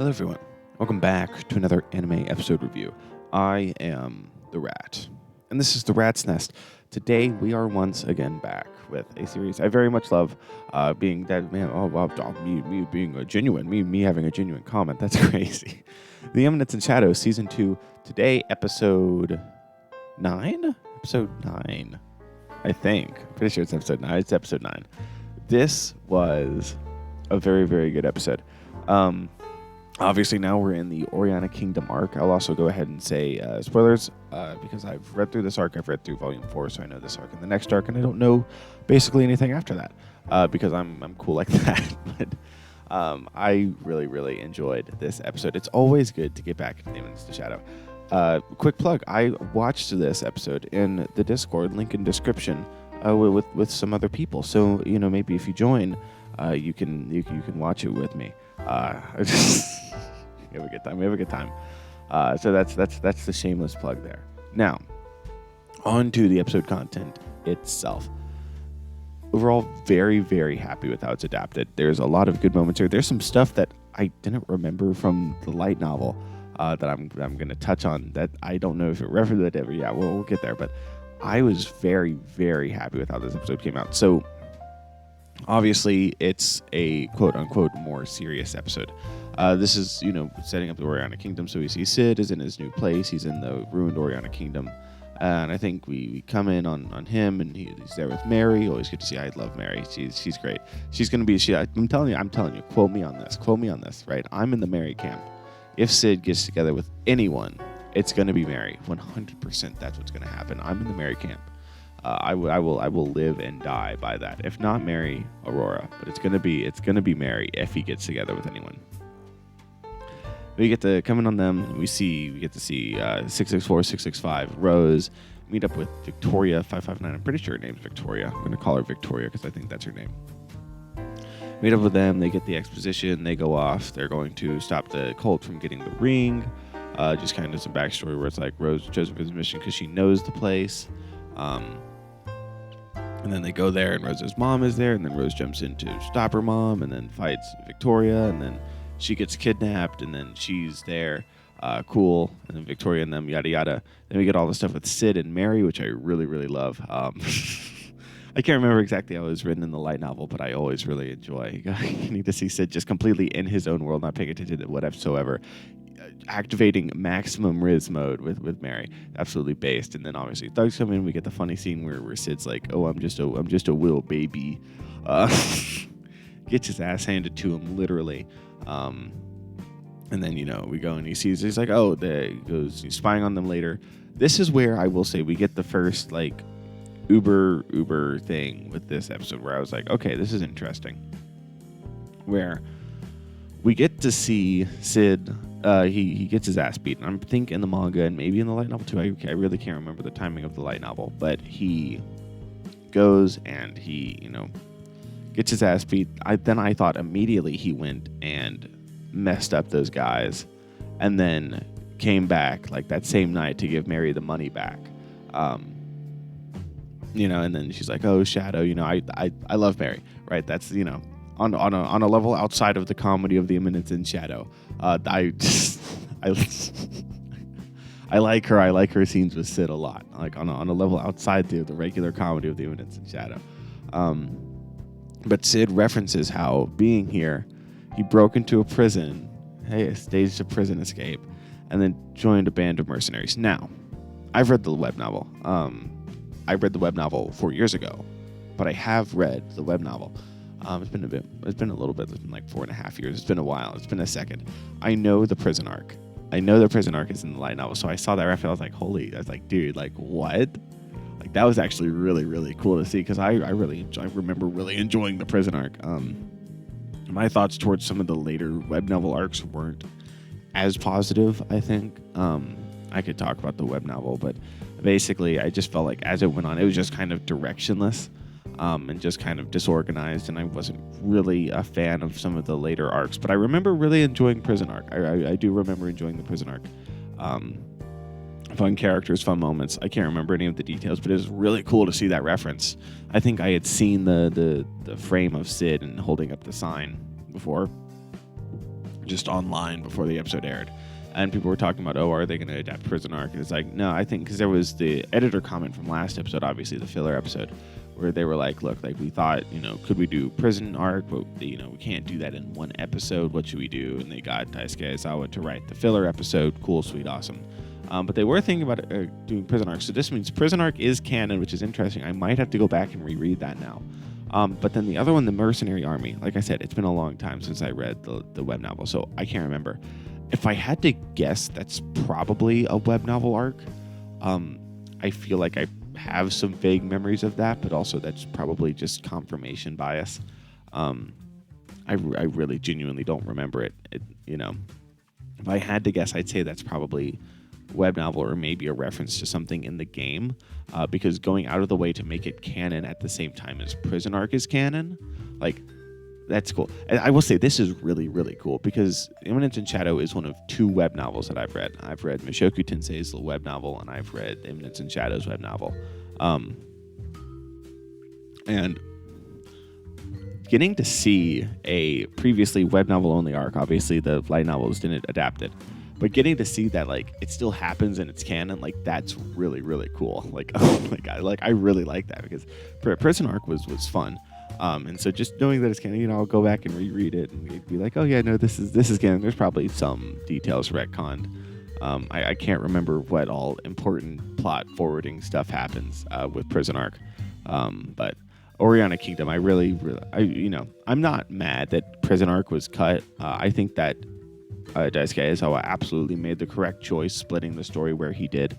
Hello everyone, welcome back to another anime episode review. I am The Rat, and this is The Rat's Nest. Today we are once again back with a series I very much love, being that, man, me being a genuine, me having a genuine comment, that's crazy. The Eminence and Shadow, Season 2, today episode 9? Episode 9, I think. Pretty sure it's episode 9, it's episode 9. This was a very, very good episode. Obviously, now we're in the Oriana Kingdom arc. I'll also go ahead and say spoilers, because I've read through this arc. I've read through Volume 4, so I know this arc and the next arc, and I don't know basically anything after that, because I'm cool like that. But I really, really enjoyed this episode. It's always good to get back into Eminence to Shadow. Quick plug, I watched this episode in the Discord, link in description, with some other people. So, maybe if you join, you can watch it with me. We have a good time. So that's the shameless plug there. Now, on to the episode content itself. Overall, very, very happy with how it's adapted. There's a lot of good moments here. There's some stuff that I didn't remember from the light novel that I'm going to touch on that I don't know if it referenced it ever. Yeah, we'll get there. But I was very, very happy with how this episode came out. So, obviously, it's a quote-unquote more serious episode. This is, setting up the Oriana Kingdom. So we see Sid is in his new place. He's in the ruined Oriana Kingdom. And I think we come in on him, and he's there with Mary. Always good to see. I love Mary. She's great. She's going to be, I'm telling you, quote me on this, right? I'm in the Mary camp. If Sid gets together with anyone, it's going to be Mary. 100% that's what's going to happen. I'm in the Mary camp. I will live and die by that. If not Mary, Aurora, but it's gonna be Mary if he gets together with anyone. We get to come in on them. We get to see 664, 665, Rose, meet up with Victoria 559. I'm pretty sure her name's Victoria. I'm gonna call her Victoria because I think that's her name. Meet up with them. They get the exposition. They go off. They're going to stop the cult from getting the ring. Just kind of some backstory where it's like Rose chose his mission because she knows the place. And then they go there, and Rose's mom is there, and then Rose jumps in to stop her mom, and then fights Victoria, and then she gets kidnapped, and then she's there, cool, and then Victoria and them, yada yada. Then we get all the stuff with Sid and Mary, which I really, really love. I can't remember exactly how it was written in the light novel, but I always really enjoy. You need to see Sid just completely in his own world, not paying attention to whatsoever. Activating maximum Riz mode with Mary, absolutely based. And then obviously thugs come in. We get the funny scene where Sid's like, "Oh, I'm just a little baby," gets his ass handed to him literally. And then we go and he's like, "Oh," he's spying on them later. This is where I will say we get the first like Uber thing with this episode, where I was like, okay, this is interesting. Where we get to see Sid. He gets his ass beaten. I think in the manga and maybe in the light novel too. I really can't remember the timing of the light novel, but he goes and he, gets his ass beat. I thought immediately he went and messed up those guys, and then came back like that same night to give Mary the money back. And then she's like, "Oh, Shadow, I love Mary, right?" That's on a level outside of the comedy of the Eminence in Shadow. I like her. I like her scenes with Sid a lot. Like on a level outside the regular comedy of the Eminence in Shadow. But Sid references how being here, he broke into a prison, staged a prison escape, and then joined a band of mercenaries. Now, I've read the web novel. I read the web novel 4 years ago, but I have read the web novel. It's been a little bit. It's been like 4.5 years. It's been a while. It's been a second. I know the prison arc. I know the prison arc is in the light novel. So I saw that reference. I was like, holy, I was like, dude, like what? Like that was actually really, really cool to see. Cause I remember really enjoying the prison arc. My thoughts towards some of the later web novel arcs weren't as positive, I think. I could talk about the web novel, but basically I just felt like as it went on, it was just kind of directionless. And just kind of disorganized, and I wasn't really a fan of some of the later arcs. But I remember really enjoying Prison Arc. I do remember enjoying the Prison Arc. Fun characters, fun moments. I can't remember any of the details, but it was really cool to see that reference. I think I had seen the frame of Sid and holding up the sign before. just online before the episode aired. And people were talking about, are they going to adapt Prison Arc? And it's like, no, I think, because there was the editor comment from last episode, obviously the filler episode, where they were like, look, like we thought, could we do Prison Arc? But, we can't do that in one episode. What should we do? And they got Daisuke Aizawa to write the filler episode. Cool, sweet, awesome. But they were thinking about doing Prison Arc. So this means Prison Arc is canon, which is interesting. I might have to go back and reread that now. But then the other one, the Mercenary Army, like I said, it's been a long time since I read the web novel, so I can't remember. If I had to guess, that's probably a web novel arc. I feel like I have some vague memories of that, but also that's probably just confirmation bias. I really genuinely don't remember it. If I had to guess, I'd say that's probably web novel or maybe a reference to something in the game, because going out of the way to make it canon at the same time as Prison Arc is canon, like, that's cool. And I will say this is really, really cool because Eminence in Shadow is one of 2 web novels that I've read. I've read Mushoku Tensei's web novel, and I've read Eminence in Shadow's web novel. And getting to see a previously web novel only arc, obviously the light novels didn't adapt it, but getting to see that, like, it still happens and it's canon, like, that's really, really cool. Like, I really like that because Prison Arc was fun. And so just knowing that it's canon, I'll go back and reread it and be like, oh yeah, no, this is canon. There's probably some details retconned. I can't remember what all important plot forwarding stuff happens with Prison Arc. But Oriana Kingdom, I'm not mad that Prison Arc was cut. I think that Daisuke Aizawa absolutely made the correct choice splitting the story where he did.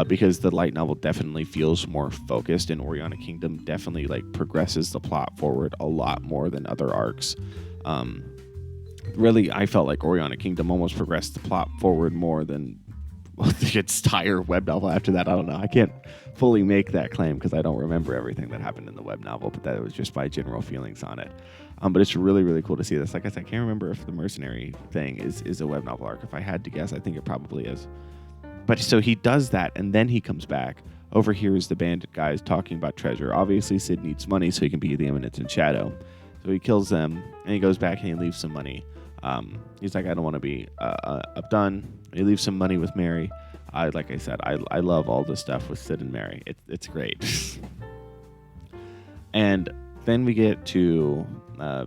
Because the light novel definitely feels more focused, and Oriana Kingdom definitely progresses the plot forward a lot more than other arcs. Really, I felt like Oriana Kingdom almost progressed the plot forward more than the entire web novel after that. I don't know. I can't fully make that claim because I don't remember everything that happened in the web novel, but that was just my general feelings on it. But it's really, really cool to see this. Like I said, I can't remember if the Mercenary thing is a web novel arc. If I had to guess, I think it probably is. But so he does that, and then he comes back, overhears the bandit guys talking about treasure. Obviously, Sid needs money so he can be the Eminence in Shadow. So he kills them, and he goes back and he leaves some money. He's like, I don't want to be updone. He leaves some money with Mary. Like I said, I love all the stuff with Sid and Mary. It's great. And then we get to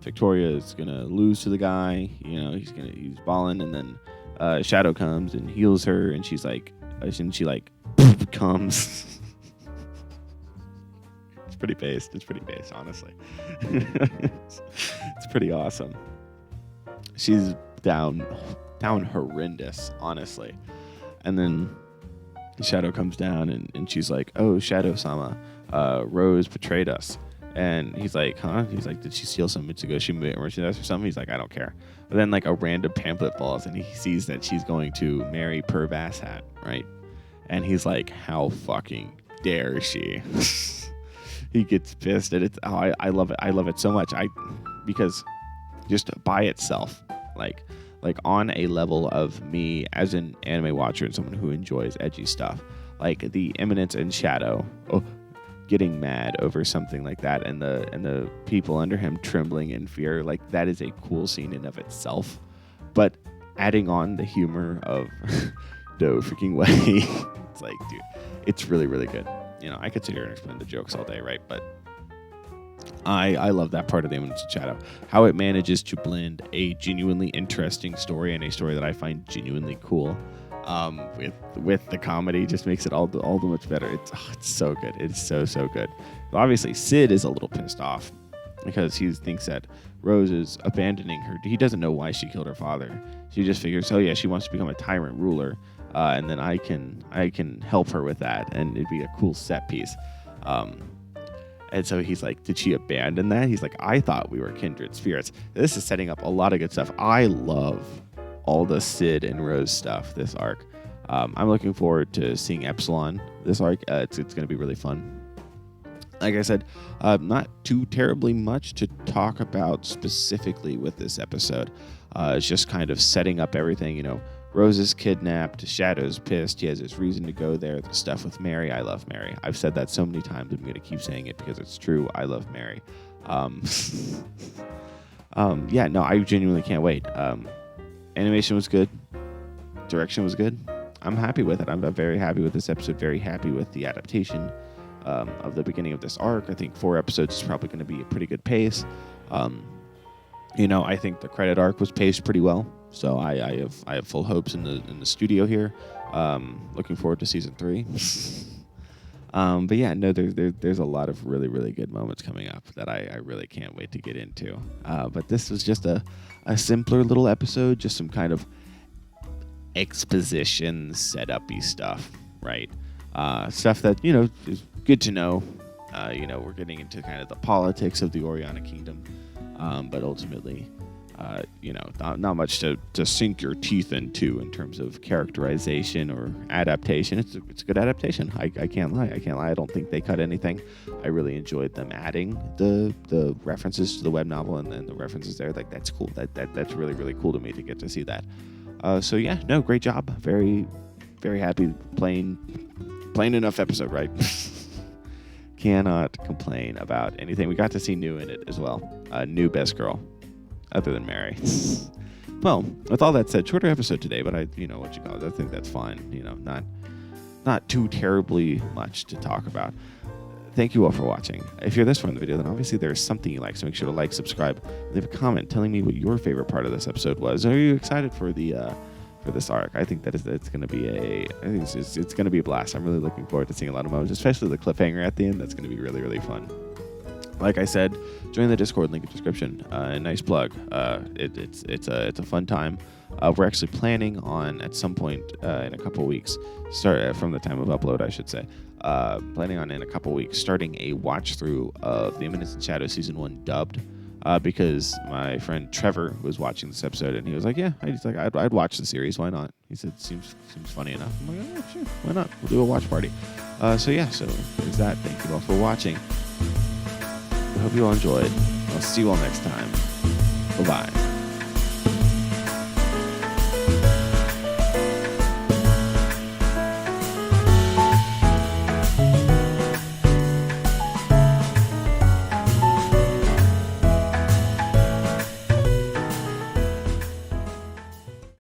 Victoria is going to lose to the guy. He's balling, and then Shadow comes and heals her, and she's like, comes. It's pretty based, honestly. It's pretty awesome. She's down horrendous, honestly. And then Shadow comes down, and she's like, oh, Shadow-sama, Rose betrayed us. And he's like, huh? He's like, did she steal some Mitsugoshi merchandise or something? He's like, I don't care. But then a random pamphlet falls, and he sees that she's going to marry Per Basshat, right? And he's like, how fucking dare she? He gets pissed, and I love it. I love it so much. Because just by itself, like on a level of me as an anime watcher and someone who enjoys edgy stuff, like the Eminence and Shadow, getting mad over something like that, and the people under him trembling in fear, like that is a cool scene in of itself. But adding on the humor of no freaking way, it's like, dude, it's really, really good. I could sit here and explain the jokes all day, right? But I love that part of the Eminence and Shadow, how it manages to blend a genuinely interesting story and a story that I find genuinely cool with the comedy. Just makes it all the much better. It's so good. It's so good. Obviously, Sid is a little pissed off because he thinks that Rose is abandoning her. He doesn't know why she killed her father. She just figures, oh yeah, she wants to become a tyrant ruler, and then I can help her with that, and it'd be a cool set piece. And so he's like, did she abandon that? He's like, I thought we were kindred spirits. This is setting up a lot of good stuff. I love all the Sid and Rose stuff this arc. I'm looking forward to seeing Epsilon this arc. It's going to be really fun. Like I said, not too terribly much to talk about specifically with this episode. It's just kind of setting up everything. Rose is kidnapped. Shadow's pissed. He has his reason to go there. The stuff with Mary. I love Mary. I've said that so many times. I'm going to keep saying it because it's true. I love Mary. Yeah, no, I genuinely can't wait. Animation was good. Direction was good. I'm happy with it. I'm very happy with this episode. Very happy with the adaptation of the beginning of this arc. I think 4 episodes is probably going to be a pretty good pace. I think the credit arc was paced pretty well. So I have full hopes in the studio here. Looking forward to season 3. But yeah, no, there's a lot of really, really good moments coming up that I really can't wait to get into. But this was just a simpler little episode, just some kind of exposition setup-y stuff, right? Stuff that, is good to know. We're getting into kind of the politics of the Oriana Kingdom, but ultimately, not much to sink your teeth into in terms of characterization or adaptation. It's a good adaptation. I can't lie. I don't think they cut anything. I really enjoyed them adding the references to the web novel and the references there. Like, that's cool. That's really, really cool to me to get to see that. So yeah, no, great job. Very, very happy. Plain enough episode, right? Cannot complain about anything. We got to see New in it as well. New best girl, other than Mary. Well, with all that said, shorter episode today, but I think that's fine. Not too terribly much to talk about. Thank you all for watching. If you're this far in the video, then obviously there's something you like, so make sure to like, subscribe, leave a comment telling me what your favorite part of this episode was. Are you excited for this arc? I think it's going to be it's going to be a blast. I'm really looking forward to seeing a lot of moments, especially the cliffhanger at the end. That's going to be really, really fun. Like I said, join the Discord, link in the description. Nice plug. It's a fun time. We're actually planning on, at some point in a couple weeks, start from the time of upload, I should say. Planning on in a couple weeks starting a watch through of the Eminence and Shadow season 1 dubbed. Because my friend Trevor was watching this episode and he was like, "Yeah, I'd watch the series. Why not?" He said, "Seems funny enough." I'm like, "Oh, sure, why not? We'll do a watch party." So there's that. Thank you all for watching. I hope you all enjoyed. I'll see you all next time. Bye-bye.